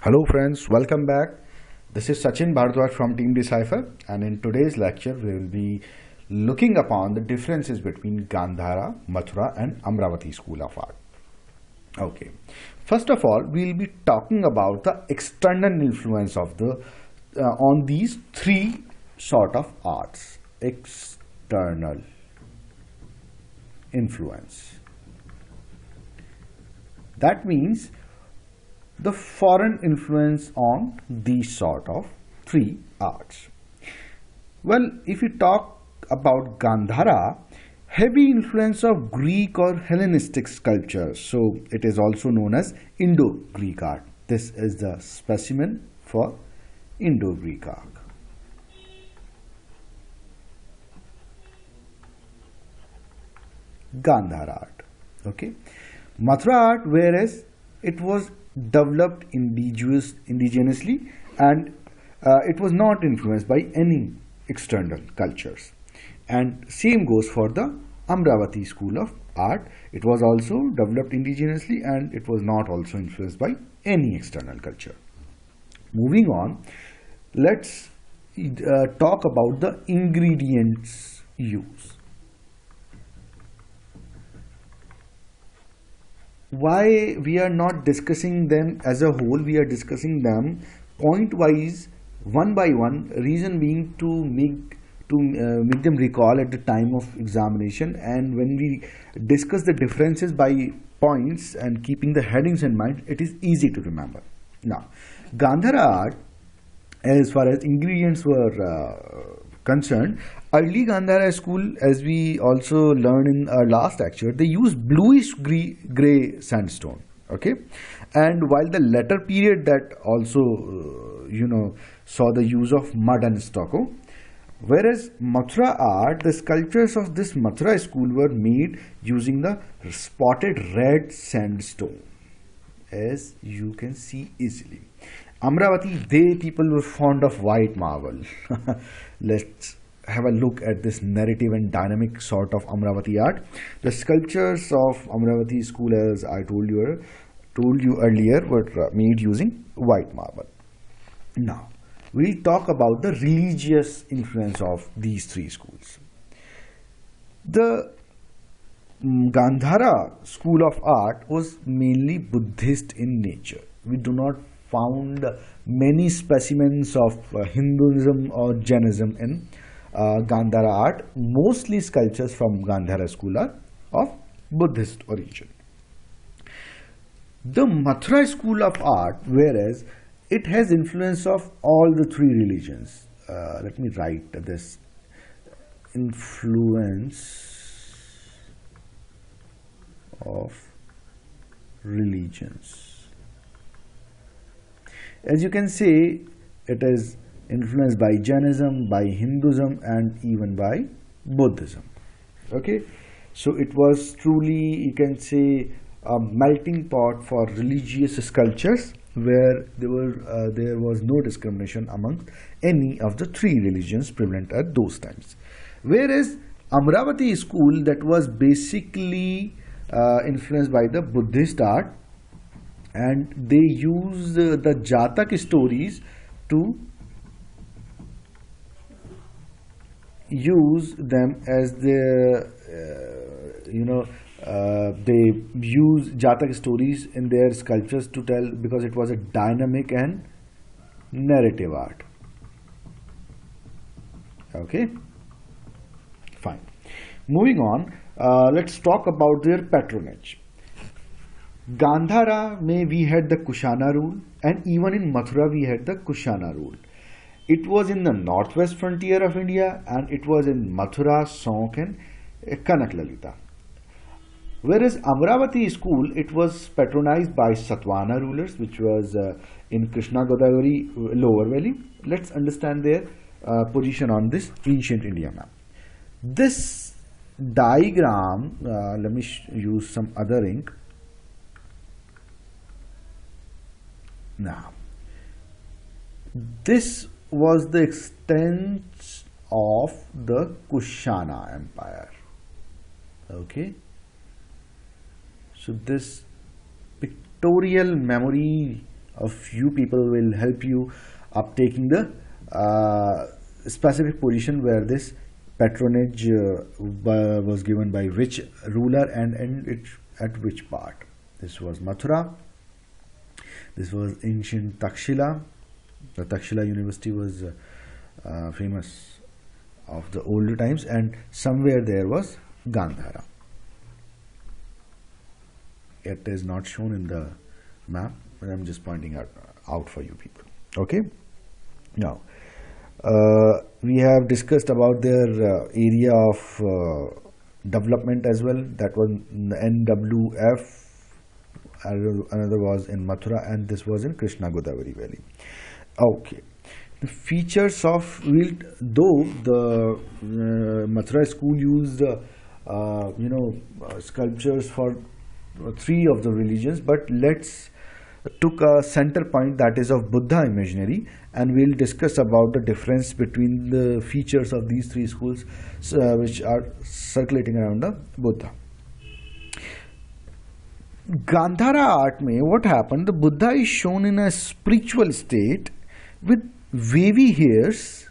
Hello friends, welcome back. This is Sachin Bhardwaj from Team Decipher, and in today's lecture we will be looking upon the differences between Gandhara, Mathura and Amravati School of Art. Okay, first of all we will be talking about the external influence of the on these three sort of arts. External influence. That means the foreign influence on these sort of three arts. Well, if you talk about Gandhara, heavy influence of Greek or Hellenistic sculpture, so it is also known as Indo-Greek art. This is the specimen for Indo-Greek art. Gandhara art. Okay, Mathura art, whereas it was developed indigenously and it was not influenced by any external cultures. And same goes for the Amravati school of art. It was also developed indigenously and it was not also influenced by any external culture. Moving on, let's talk about the ingredients used. Why we are not discussing them as a whole, we are discussing them point wise, one by one, reason being to make them recall at the time of examination, and when we discuss the differences by points and keeping the headings in mind, it is easy to remember. Now, Gandhara art, as far as ingredients were concerned, early Gndhara school, as we also learned in our last lecture, they use bluish gray sandstone. Okay, and while the later period that also saw the use of mud and stucco, whereas Mathura art, the sculptures of this Mathura school were made using the spotted red sandstone, as you can see easily. Amravati, people were fond of white marble. Let's have a look at this narrative and dynamic sort of Amravati art. The sculptures of Amravati school, as I told you earlier, were made using white marble. Now, we'll talk about the religious influence of these three schools. The Gandhara school of art was mainly Buddhist in nature. We do not found many specimens of Hinduism or Jainism in Gandhara art. Mostly sculptures from Gandhara school are of Buddhist origin. The Mathura school of art, whereas it has influence of all the three religions. Let me write this: influence of religions. As you can see, it is influenced by Jainism, by Hinduism, and even by Buddhism. Okay, so it was truly, you can say, a melting pot for religious sculptures, where there was no discrimination among any of the three religions prevalent at those times. Whereas Amravati school, that was basically influenced by the Buddhist art, and they use the Jatak stories to use them as the they use Jatak stories in their sculptures to tell, because it was a dynamic and narrative art. Okay, fine. Moving on, let's talk about their patronage. Gandhara we had the Kushana rule, and even in Mathura we had the Kushana rule. It was in the northwest frontier of India, and it was in Mathura, Sonk and Kanak Lalita. Whereas Amravati school, it was patronized by Satavahana rulers, which was in Krishna Godavari lower valley. Let's understand their position on this ancient India map. This diagram, let me use some other ink. Now, this was the extent of the Kushana Empire. Okay, so this pictorial memory a few people will help you up taking the specific position where this patronage was given by which ruler and it at which part. This was Mathura. This was ancient Takshila. The Takshila University was famous of the older times, and somewhere there was Gndhara. It is not shown in the map, but I'm just pointing out for you people. Okay. Now we have discussed about their area of development as well. That was NWF. Another was in Mathura, and this was in Krishna Godavari Valley. Okay. The features of though the Mathura school used sculptures for three of the religions, but let's took a center point, that is of Buddha imaginary, and we'll discuss about the difference between the features of these three schools which are circulating around the Buddha. Gandhara art mein what happened, the Buddha is shown in a spiritual state with wavy hairs,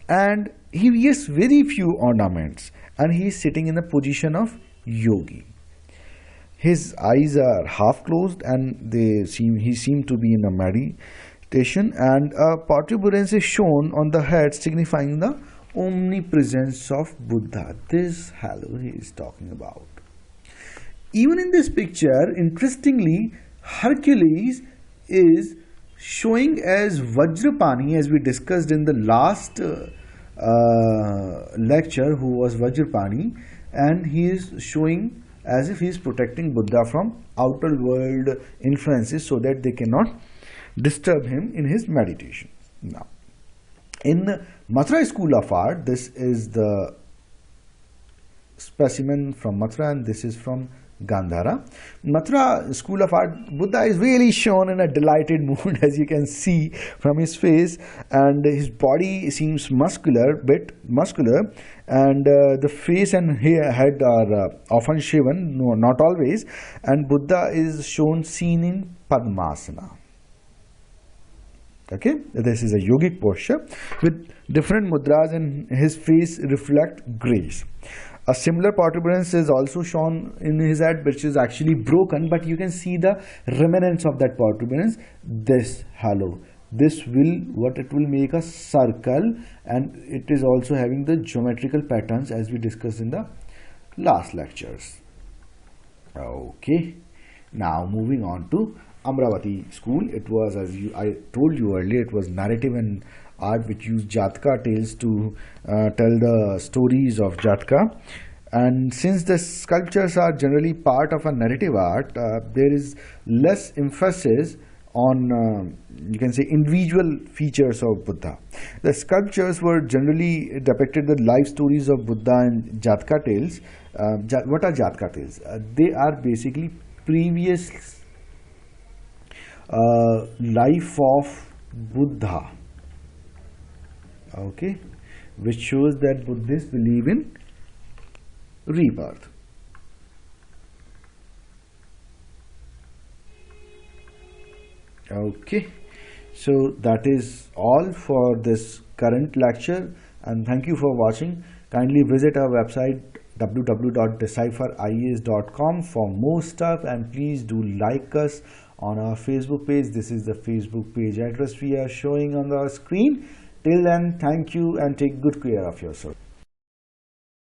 and he wears very few ornaments, and he is sitting in the position of yogi. His eyes are half closed, and he seemed to be in a meditation, and a protuberance is shown on the head signifying the omnipresence of Buddha. This halo he is talking about. Even in this picture, interestingly, Hercules is showing as Vajrapani, as we discussed in the last lecture, who was Vajrapani, and he is showing as if he is protecting Buddha from outer world influences so that they cannot disturb him in his meditation. Now, in Mathura School of Art, this is the specimen from Mathura, and this is from Gndhara. Mathura School of Art, Buddha is really shown in a delighted mood, as you can see from his face, and his body seems bit muscular, and the face and head are often shaven, no, not always, and Buddha is seen in Padmasana. Okay, this is a yogic posture with different mudras, and his face reflect grace. A similar protuberance is also shown in his head, which is actually broken, but you can see the remnants of that protuberance. This halo, this will make a circle, and it is also having the geometrical patterns as we discussed in the last lectures. Okay, now moving on to Amravati school. It was, as I told you earlier, it was narrative and art which used Jataka tales to tell the stories of Jataka. And since the sculptures are generally part of a narrative art, there is less emphasis on you can say individual features of Buddha. The sculptures were generally depicted the life stories of Buddha and Jataka tales. What are Jataka tales? They are basically previous life of Buddha, okay, which shows that Buddhists believe in rebirth. Okay, so that is all for this current lecture, and thank you for watching. Kindly visit our website www.decipherias.com for more stuff, and please do like us on our Facebook page. This is the Facebook page address we are showing on the screen. Till then, thank you and take good care of yourself.